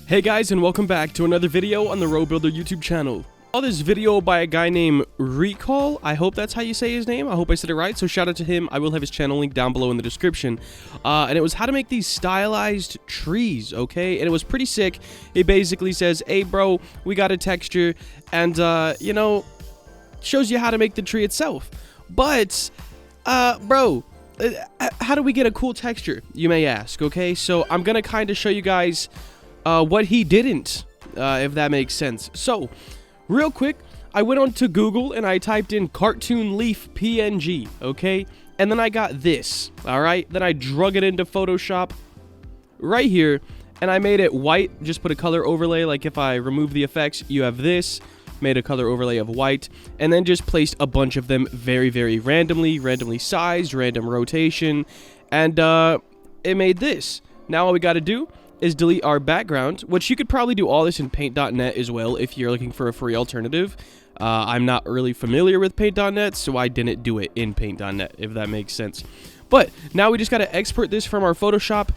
Hey guys, and welcome back to another video on the RoBuilder YouTube channel. I saw this video by a guy named Recall. I hope that's how you say his name. I hope I said it right. So shout out to him. I will have his channel link down below in the description. And it was how to make these stylized trees, okay? And it was pretty sick. It basically says, hey bro, we got a texture, and you know, shows you how to make the tree itself. But bro, how do we get a cool texture, you may ask? Okay, so I'm gonna kind of show you guys what he didn't, if that makes sense. So, real quick, I went on to Google and I typed in cartoon leaf PNG, okay? And then I got this, alright? Then I drug it into Photoshop right here, and I made it white. Just put a color overlay, like if I remove the effects, you have this. Made a color overlay of white, and then just placed a bunch of them very, very randomly sized, random rotation, and it made this. Now all we gotta do is delete our background, which you could probably do all this in paint.net as well if you're looking for a free alternative. I'm not really familiar with paint.net, so I didn't do it in paint.net, if that makes sense. But now we just got to export this from our Photoshop.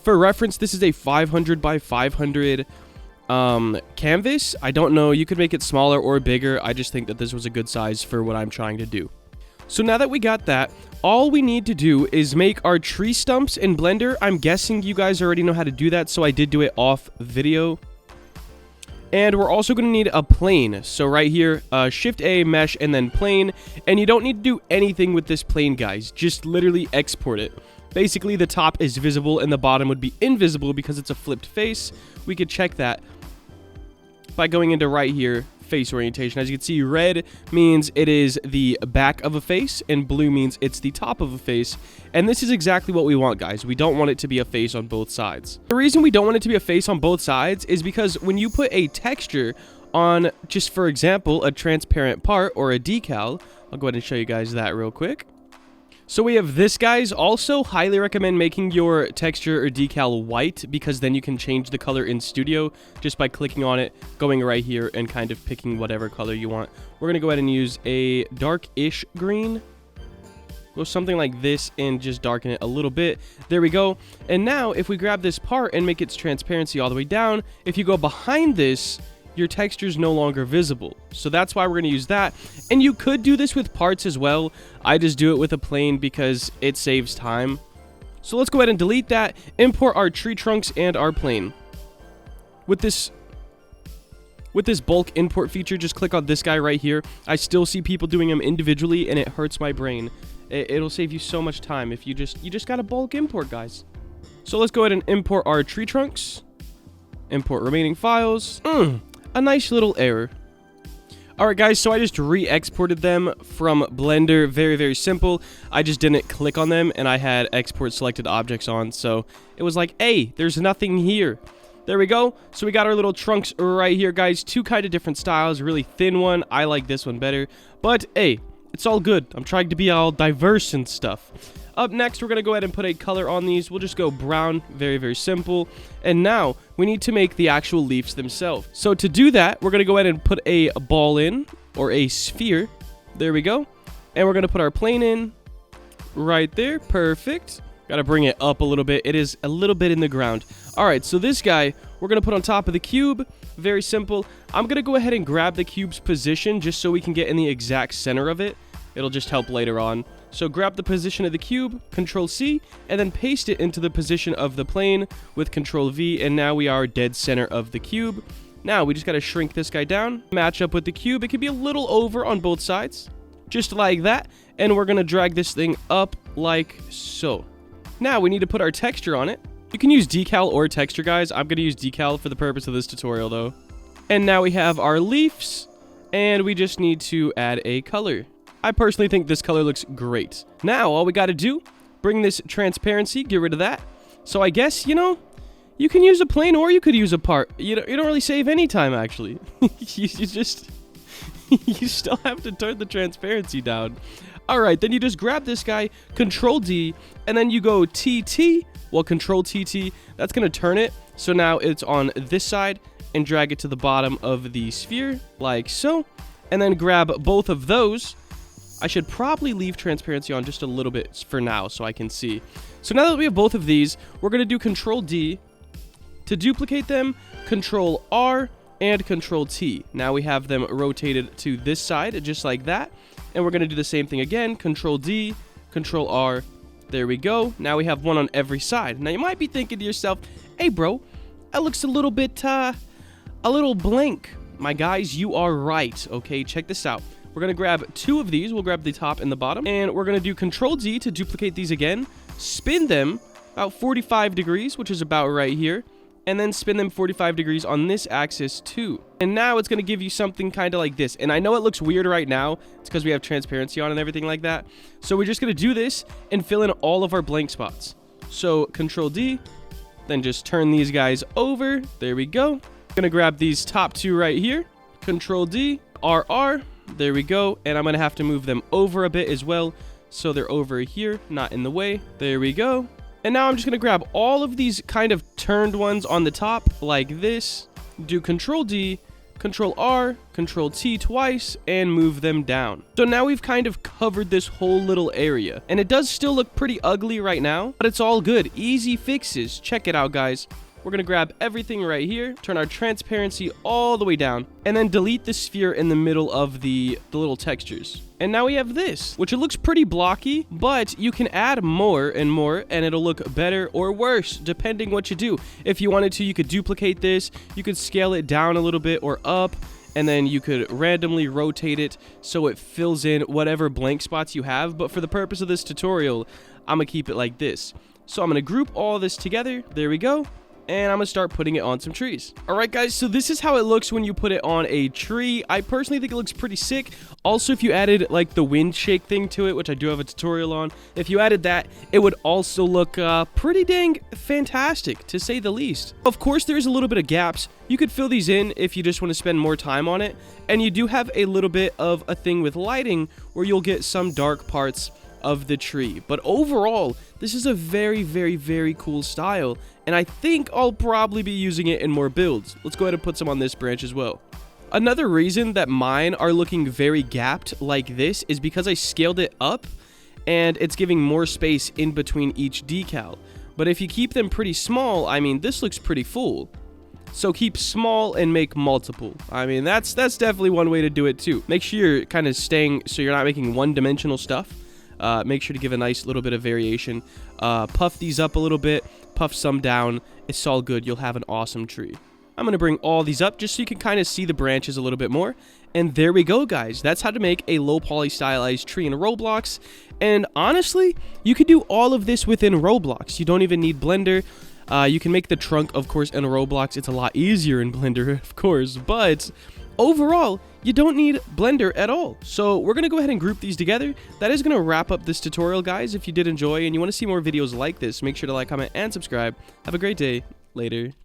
For reference, this is a 500 by 500 canvas. I don't know, you could make it smaller or bigger. I just think that this was a good size for what I'm trying to do. So now that we got that, all we need to do is make our tree stumps in Blender. I'm guessing you guys already know how to do that, so I did do it off video. And we're also going to need a plane. So right here, Shift A, Mesh, and then plane. And you don't need to do anything with this plane, guys. Just literally export it. Basically, the top is visible and the bottom would be invisible because it's a flipped face. We could check that by going into right here, face orientation. As you can see, red means it is the back of a face, and blue means it's the top of a face. And this is exactly what we want, guys. We don't want it to be a face on both sides. The reason we don't want it to be a face on both sides is because when you put a texture on, just for example, a transparent part or a decal, I'll go ahead and show you guys that real quick. So we have this, guys. Also, highly recommend making your texture or decal white, because then you can change the color in Studio just by clicking on it, going right here, and kind of picking whatever color you want. We're going to go ahead and use a dark-ish green. Go something like this and just darken it a little bit. There we go. And now, if we grab this part and make its transparency all the way down, if you go behind this, your texture is no longer visible. So that's why we're going to use that. And you could do this with parts as well. I just do it with a plane because it saves time. So let's go ahead and delete that, import our tree trunks and our plane. With this bulk import feature, just click on this guy right here. I still see people doing them individually and it hurts my brain. It'll save you so much time if you just got a bulk import, guys. So let's go ahead and import our tree trunks. Import remaining files. A nice little error. Alright guys, so I just re-exported them from Blender. Very, very simple. I just didn't click on them and I had export selected objects on, so it was like, hey, there's nothing here. There we go. So we got our little trunks right here, guys. Two kind of different styles. Really thin one. I like this one better. But hey, it's all good. I'm trying to be all diverse and stuff. Up next, we're going to go ahead and put a color on these. We'll just go brown. Very, very simple. And now, we need to make the actual leaves themselves. So to do that, we're going to go ahead and put a ball in, or a sphere. There we go. And we're going to put our plane in right there. Perfect. Got to bring it up a little bit. It is a little bit in the ground. All right, so this guy, we're going to put on top of the cube. Very simple. I'm going to go ahead and grab the cube's position just so we can get in the exact center of it. It'll just help later on. So grab the position of the cube, Control C, and then paste it into the position of the plane with Control V, and now we are dead center of the cube. Now we just got to shrink this guy down, match up with the cube. It can be a little over on both sides, just like that, and we're going to drag this thing up like so. Now we need to put our texture on it. You can use decal or texture, guys. I'm going to use decal for the purpose of this tutorial, though. And now we have our leaves, and we just need to add a color. I personally think this color looks great. Now, all we got to do, bring this transparency, get rid of that. So I guess, you know, you can use a plane or you could use a part. You don't really save any time, actually. you still have to turn the transparency down. All right, then you just grab this guy, Control D, and then you go TT. Well, Control TT, that's going to turn it. So now it's on this side, and drag it to the bottom of the sphere, like so. And then grab both of those. I should probably leave transparency on just a little bit for now so I can see. So now that we have both of these, we're going to do Control D to duplicate them, Control R, and Control T. Now we have them rotated to this side, just like that. And we're going to do the same thing again. Control D, Control R. There we go. Now we have one on every side. Now you might be thinking to yourself, hey bro, that looks a little bit, a little blank. My guys, you are right. Okay, check this out. We're going to grab 2 of these. We'll grab the top and the bottom. And we're going to do Control D to duplicate these again. Spin them about 45 degrees, which is about right here. And then spin them 45 degrees on this axis too. And now it's going to give you something kind of like this. And I know it looks weird right now. It's because we have transparency on and everything like that. So we're just going to do this and fill in all of our blank spots. So Control D, then just turn these guys over. There we go. I'm going to grab these top 2 right here. Control D, RR. There we go. And I'm going to have to move them over a bit as well, so they're over here, not in the way. There we go. And now I'm just going to grab all of these kind of turned ones on the top like this. Do Control D, Control R, Control T twice, and move them down. So now we've kind of covered this whole little area. And it does still look pretty ugly right now, but it's all good. Easy fixes. Check it out, guys. We're going to grab everything right here, turn our transparency all the way down, and then delete the sphere in the middle of the little textures. And now we have this, which it looks pretty blocky, but you can add more and more, and it'll look better or worse, depending what you do. If you wanted to, you could duplicate this, you could scale it down a little bit or up, and then you could randomly rotate it so it fills in whatever blank spots you have. But for the purpose of this tutorial, I'm going to keep it like this. So I'm going to group all this together. There we go. And I'm going to start putting it on some trees. Alright guys, so this is how it looks when you put it on a tree. I personally think it looks pretty sick. Also, if you added like the wind shake thing to it, which I do have a tutorial on, if you added that, it would also look pretty dang fantastic, to say the least. Of course, there's a little bit of gaps. You could fill these in if you just want to spend more time on it. And you do have a little bit of a thing with lighting where you'll get some dark parts of the tree. But overall, this is a very, very, very cool style, and I think I'll probably be using it in more builds. Let's go ahead and put some on this branch as well. Another reason that mine are looking very gapped like this is because I scaled it up, and it's giving more space in between each decal. But if you keep them pretty small, I mean, this looks pretty full. So keep small and make multiple. I mean, that's definitely one way to do it too. Make sure you're kind of staying, so you're not making one-dimensional stuff. Make sure to give a nice little bit of variation. Puff these up a little bit, puff some down. It's all good. You'll have an awesome tree. I'm going to bring all these up just so you can kind of see the branches a little bit more. And there we go, guys. That's how to make a low poly stylized tree in Roblox. And honestly, you could do all of this within Roblox. You don't even need Blender. You can make the trunk, of course, in Roblox. It's a lot easier in Blender, of course. But overall, you don't need Blender at all. So we're going to go ahead and group these together. That is going to wrap up this tutorial, guys. If you did enjoy and you want to see more videos like this, make sure to like, comment, and subscribe. Have a great day. Later.